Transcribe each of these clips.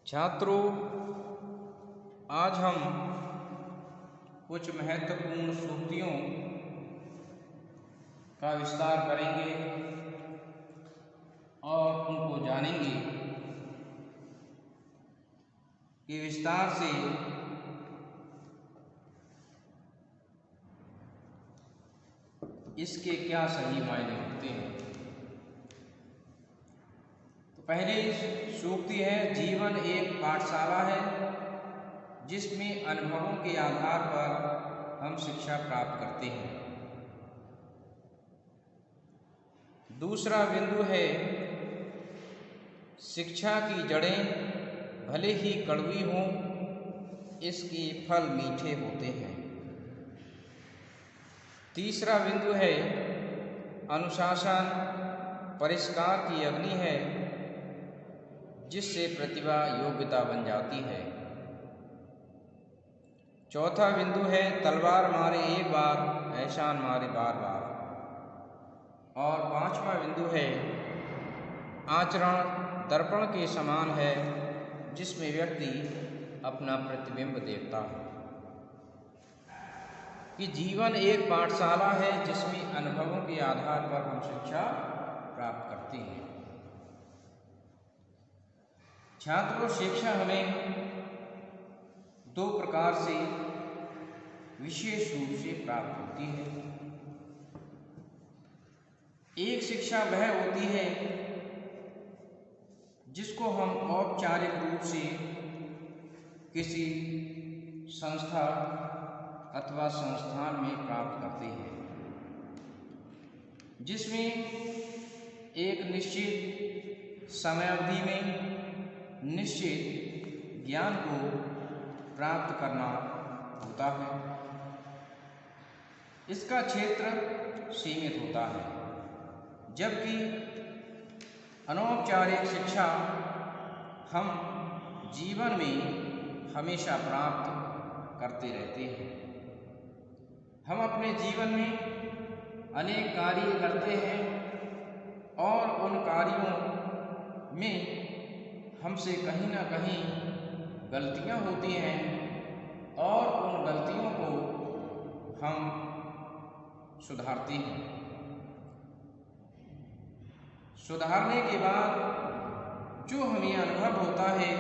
छात्रों, आज हम कुछ महत्वपूर्ण सूक्तियों का विस्तार करेंगे और उनको जानेंगे कि विस्तार से इसके क्या सही मायने होते हैं। तो पहली सूक्ति है, जीवन एक पाठशाला है जिसमें अनुभवों के आधार पर हम शिक्षा प्राप्त करते हैं। दूसरा बिंदु है, शिक्षा की जड़ें भले ही कड़वी हों, इसके फल मीठे होते हैं। तीसरा बिंदु है, अनुशासन परिष्कार की अग्नि है जिससे प्रतिभा योग्यता बन जाती है। चौथा बिंदु है, तलवार मारे एक बार, एहसान मारे बार बार। और पांचवा बिंदु है, आचरण दर्पण के समान है जिसमें व्यक्ति अपना प्रतिबिंब देखता है। कि जीवन एक पाठशाला है जिसमें अनुभवों के आधार पर हम शिक्षा प्राप्त करते हैं। छात्रों, शिक्षा हमें दो प्रकार से विशेष रूप से प्राप्त होती है। एक शिक्षा वह होती है जिसको हम औपचारिक रूप से किसी संस्था अथवा संस्थान में प्राप्त करते हैं, जिसमें एक निश्चित समयावधि में निश्चित ज्ञान को प्राप्त करना होता है। इसका क्षेत्र सीमित होता है, जबकि अनौपचारिक शिक्षा हम जीवन में हमेशा प्राप्त करते रहते हैं। हम अपने जीवन में अनेक कार्य करते हैं और उन कार्यों में हमसे कहीं ना कहीं गलतियां होती हैं और उन गलतियों को हम सुधारते हैं। सुधारने के बाद जो हमें अनुभव होता है,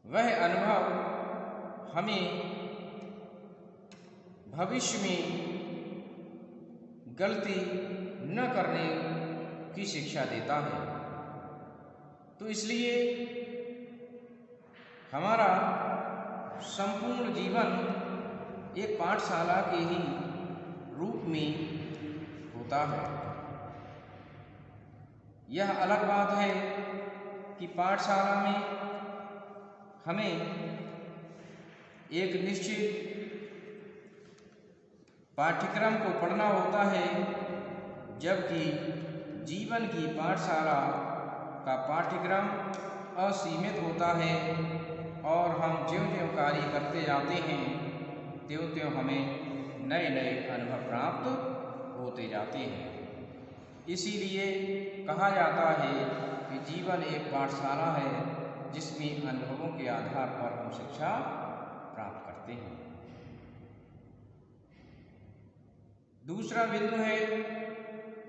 वह अनुभव हमें भविष्य में गलती न करने की शिक्षा देता है। तो इसलिए हमारा संपूर्ण जीवन एक पाठशाला के ही रूप में होता है। यह अलग बात है कि पाठशाला में हमें एक निश्चित पाठ्यक्रम को पढ़ना होता है, जबकि जीवन की पाठशाला का पाठ्यक्रम असीमित होता है और हम ज्यों-ज्यों कार्य करते जाते हैं त्यों-त्यों हमें नए नए अनुभव प्राप्त होते जाते हैं। इसीलिए कहा जाता है कि जीवन एक पाठशाला है जिसमें अनुभवों के आधार पर हम शिक्षा प्राप्त करते हैं। दूसरा बिंदु है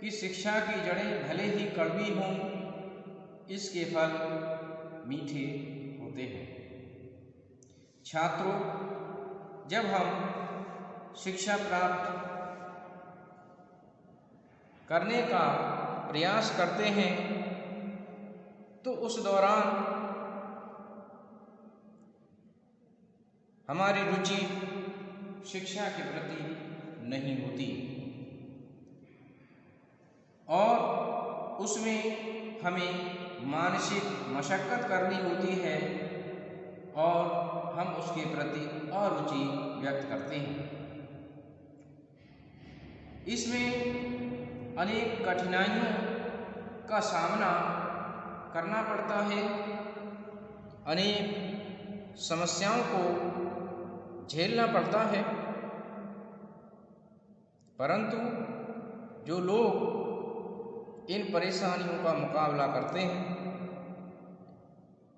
कि शिक्षा की जड़ें भले ही कड़वी हों, इसके फल मीठे होते हैं। छात्रों, जब हम शिक्षा प्राप्त करने का प्रयास करते हैं तो उस दौरान हमारी रुचि शिक्षा के प्रति नहीं होती और उसमें हमें मानसिक मशक्कत करनी होती है और हम उसके प्रति अरुचि व्यक्त करते हैं। इसमें अनेक कठिनाइयों का सामना करना पड़ता है, अनेक समस्याओं को झेलना पड़ता है, परंतु जो लोग इन परेशानियों का मुकाबला करते हैं,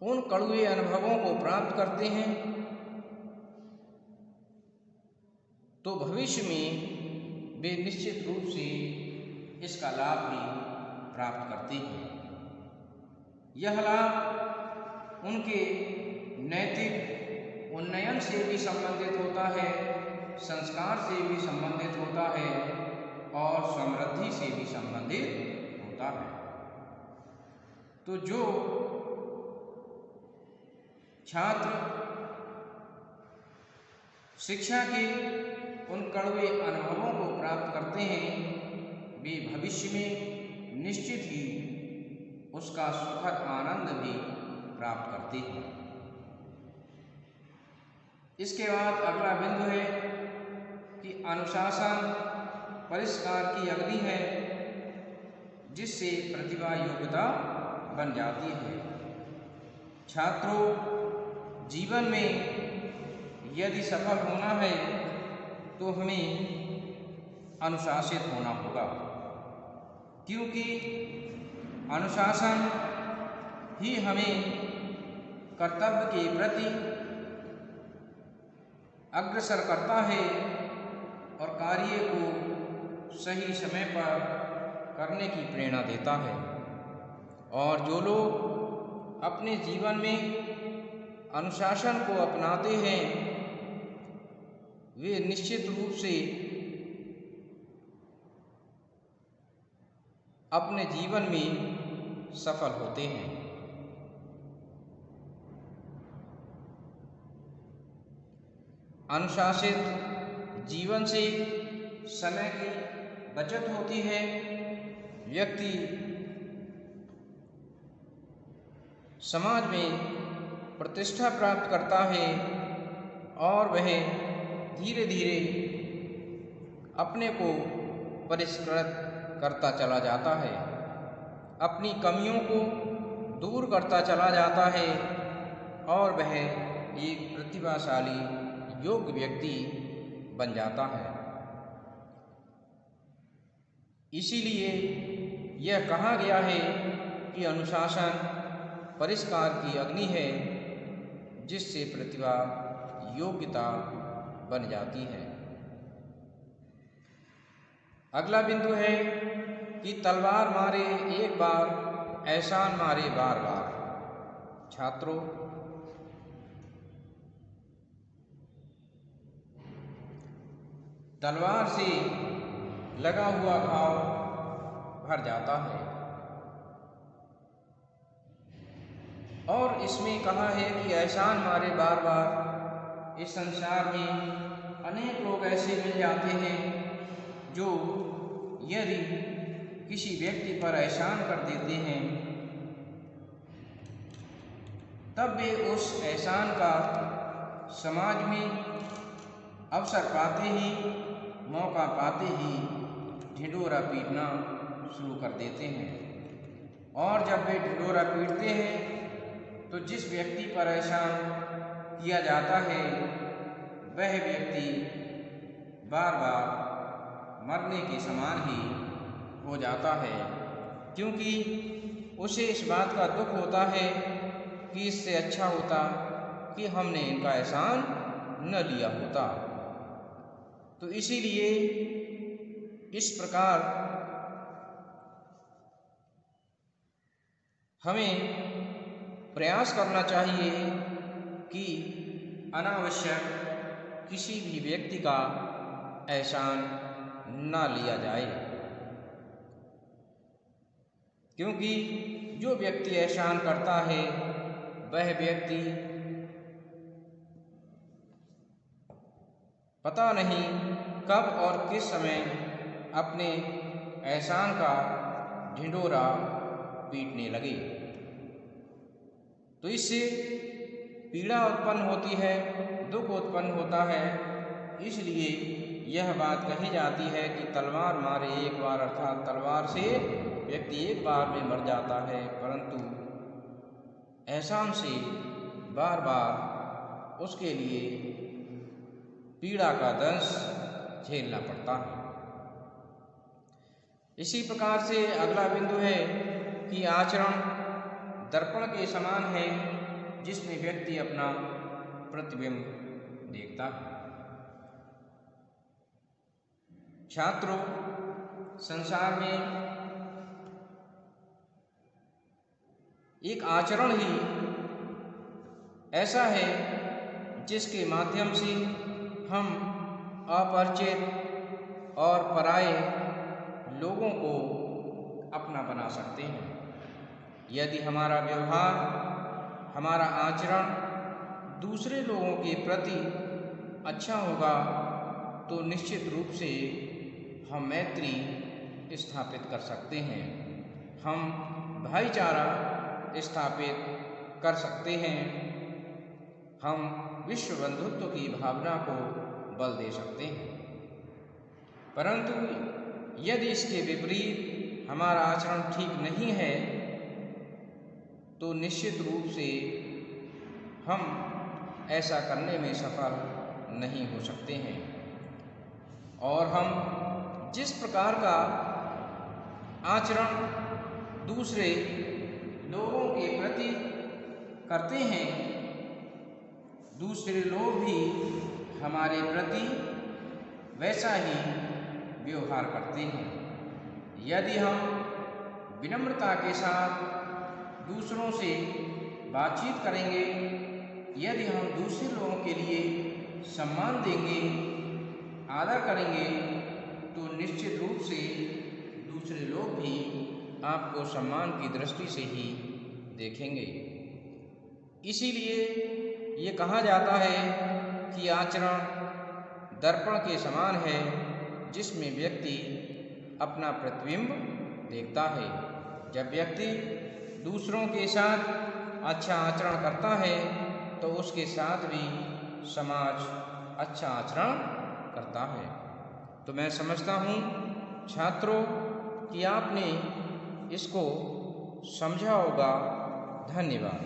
उन कड़वे अनुभवों को प्राप्त करते हैं, तो भविष्य में वे निश्चित रूप से इसका लाभ भी प्राप्त करते हैं। यह लाभ उनके नैतिक उन्नयन से भी संबंधित होता है, संस्कार से भी संबंधित होता है और समृद्धि से भी संबंधित होता है। तो जो छात्र शिक्षा के उन कड़वे अनुभवों को प्राप्त करते हैं, वे भविष्य में निश्चित ही उसका सुखद आनंद भी प्राप्त करते हैं। इसके बाद अगला बिंदु है कि अनुशासन परिष्कार की अग्नि है, जिससे प्रतिभा योग्यता बन जाती है। छात्रों, जीवन में यदि सफल होना है तो हमें अनुशासित होना होगा, क्योंकि अनुशासन ही हमें कर्तव्य के प्रति अग्रसर करता है और कार्य को सही समय पर करने की प्रेरणा देता है। और जो लोग अपने जीवन में अनुशासन को अपनाते हैं, वे निश्चित रूप से अपने जीवन में सफल होते हैं। अनुशासित जीवन से समय की बचत होती है, व्यक्ति समाज में प्रतिष्ठा प्राप्त करता है और वह धीरे धीरे अपने को परिष्कृत करता चला जाता है, अपनी कमियों को दूर करता चला जाता है और वह एक प्रतिभाशाली योग्य व्यक्ति बन जाता है। इसीलिए यह कहा गया है कि अनुशासन परिष्कार की अग्नि है, जिससे प्रतिभा योग्यता बन जाती है। अगला बिंदु है कि तलवार मारे एक बार, एहसान मारे बार बार। छात्रों, तलवार से लगा हुआ घाव भर जाता है और इसमें कहा है कि एहसान मारे बार बार। इस संसार में अनेक लोग ऐसे मिल जाते हैं जो यदि किसी व्यक्ति पर एहसान कर देते हैं, तब वे उस एहसान का समाज में अवसर पाते ही, मौका पाते ही ढिंढोरा पीटना शुरू कर देते हैं। और जब वे ढिंढोरा पीटते हैं तो जिस व्यक्ति पर एहसान किया जाता है, वह व्यक्ति बार बार मरने के समान ही हो जाता है, क्योंकि उसे इस बात का दुख होता है कि इससे अच्छा होता कि हमने इनका एहसान न लिया होता। तो इसीलिए इस प्रकार हमें प्रयास करना चाहिए कि अनावश्यक किसी भी व्यक्ति का एहसान ना लिया जाए, क्योंकि जो व्यक्ति एहसान करता है वह व्यक्ति पता नहीं कब और किस समय अपने एहसान का ढिंढोरा पीटने लगे। तो इससे पीड़ा उत्पन्न होती है, दुख उत्पन्न होता है। इसलिए यह बात कही जाती है कि तलवार मारे एक बार, अर्थात तलवार से व्यक्ति एक बार में मर जाता है, परंतु एहसान से बार बार उसके लिए पीड़ा का दंश झेलना पड़ता है। इसी प्रकार से अगला बिंदु है कि आचरण दर्पण के समान है, जिसमें व्यक्ति अपना प्रतिबिंब देखता है। छात्रों, संसार में एक आचरण ही ऐसा है जिसके माध्यम से हम अपरिचित और पराये लोगों को अपना बना सकते हैं। यदि हमारा व्यवहार, हमारा आचरण दूसरे लोगों के प्रति अच्छा होगा तो निश्चित रूप से हम मैत्री स्थापित कर सकते हैं, हम भाईचारा स्थापित कर सकते हैं, हम विश्व बंधुत्व की भावना को बल दे सकते हैं। परंतु यदि इसके विपरीत हमारा आचरण ठीक नहीं है तो निश्चित रूप से हम ऐसा करने में सफल नहीं हो सकते हैं, और हम जिस प्रकार का आचरण दूसरे लोगों के प्रति करते हैं, दूसरे लोग भी हमारे प्रति वैसा ही व्यवहार करते हैं। यदि हम विनम्रता के साथ दूसरों से बातचीत करेंगे, यदि हम दूसरे लोगों के लिए सम्मान देंगे, आदर करेंगे, तो निश्चित रूप से दूसरे लोग भी आपको सम्मान की दृष्टि से ही देखेंगे। इसीलिए ये कहा जाता है कि आचरण दर्पण के समान है, जिसमें व्यक्ति अपना प्रतिबिंब देखता है। जब व्यक्ति दूसरों के साथ अच्छा आचरण करता है तो उसके साथ भी समाज अच्छा आचरण करता है। तो मैं समझता हूँ छात्रों कि आपने इसको समझा होगा। धन्यवाद।